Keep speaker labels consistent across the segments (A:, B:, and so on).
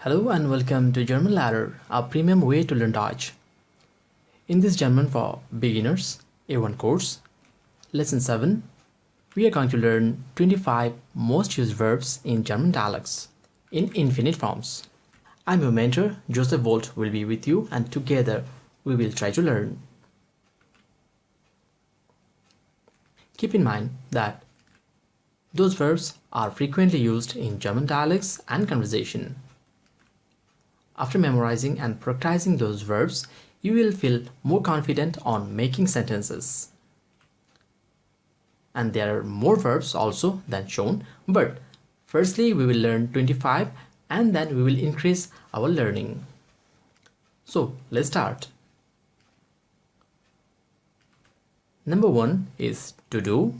A: Hello and welcome to German Lehrer, a premium way to learn Dutch. In this German for Beginners A1 course, Lesson 7, we are going to learn 25 most used verbs in German dialects in infinite forms. I'm your mentor, Joseph Volt will be with you and together we will try to learn. Keep in mind that those verbs are frequently used in German dialects and conversation. After memorizing and practicing those verbs, you will feel more confident on making sentences. And there are more verbs also than shown, but firstly we will learn 25 and then we will increase our learning. So let's start. Number 1 is to do.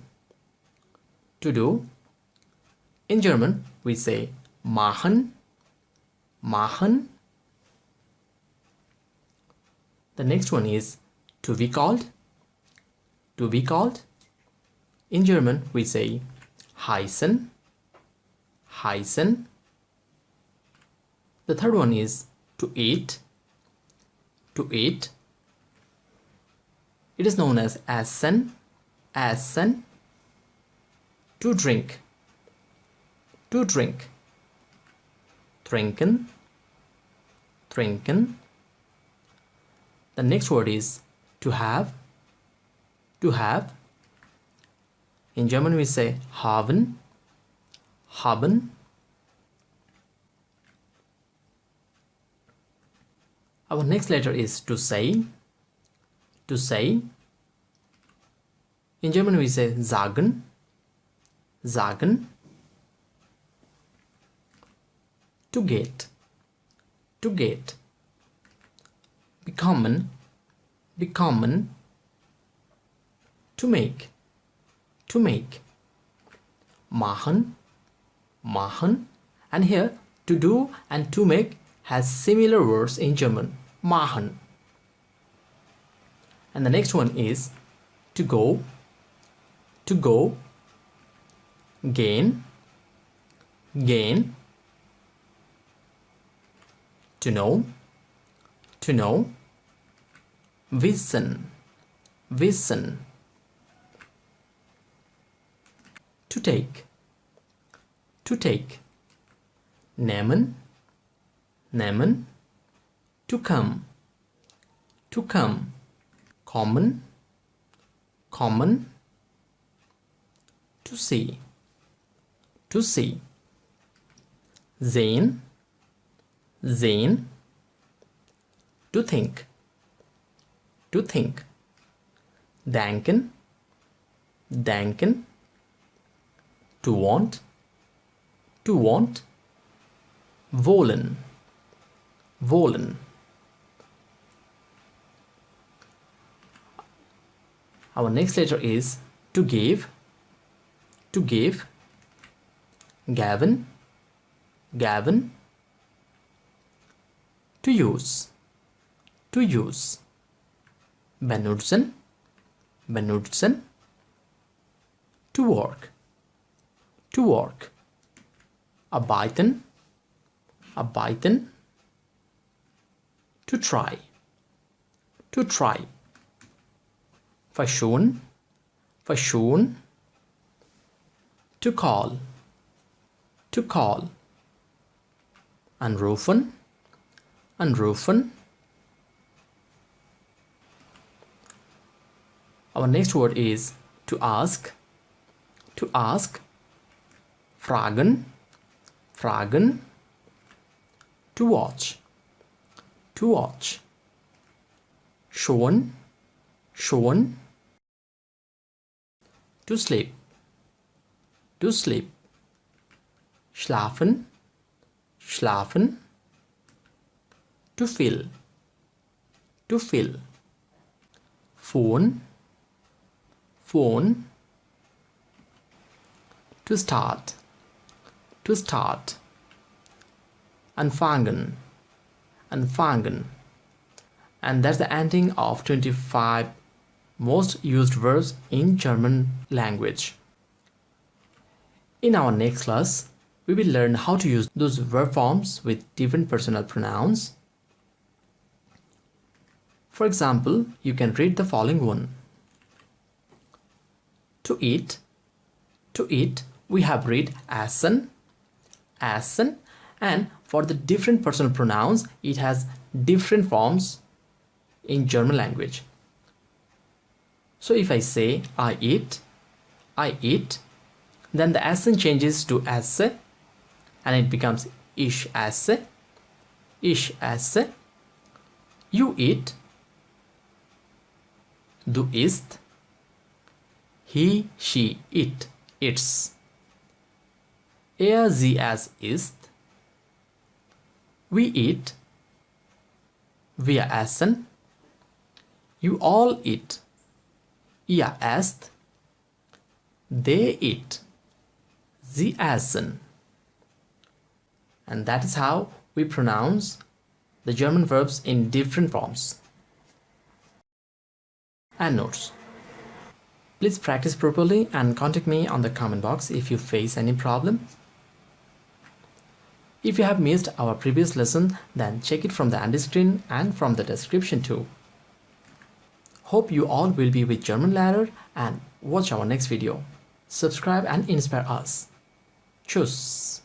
A: To do. In German we say machen, machen. The next one is to be called. To be called. In German we say heißen, heißen. The third one is to eat. To eat. It is known as essen, essen. To drink. To drink. Trinken, trinken. The next word is to have. To have. In German we say haben, haben. Our next letter is to say. To say. In German we say sagen, sagen. To get. To get. Bekommen, bekommen. To make, to make. Machen, machen. And here to do and to make has similar words in German. Machen. And the next one is to go, to go. Gehen, gehen. To know, to know. Wissen, wissen. To take, to take. Nehmen, nehmen. To come, to come. Kommen, kommen. To see, to see. Sehen, sehen. To think, to think. Denken, denken. To want, to want. Wollen, wollen. Our next letter is to give, to give. Geben, geben. To use, to use. Benutzen, benutzen. To work, to work. Arbeiten, arbeiten. To try, to try. Verschonen, verschonen. To call, to call. Anrufen, anrufen. Our next word is to ask, to ask. Fragen, fragen. To watch, to watch. Schon, schon. To sleep, to sleep. Schlafen, schlafen. To fill, to fill. Phone, phone. To start, to start. Anfangen, anfangen. And that's the ending of 25 most used verbs in German language. In our next class, we will learn how to use those verb forms with different personal pronouns. For example, you can read the following one. To eat. To eat, we have read essen, essen, and for the different personal pronouns, it has different forms in German language. So if I say I eat, then the essen changes to esse and it becomes ich esse, ich esse. You eat, du isst, he, she, it, its. Er, sie, es isst. We eat, wir essen. You all eat, ihr esst. They eat, sie essen. And that is how we pronounce the German verbs in different forms. And notes. Please practice properly and contact me on the comment box if you face any problem. If you have missed our previous lesson, then check it from the end screen and from the description too. Hope you all will be with German Lehrer and watch our next video. Subscribe and inspire us. Tschüss.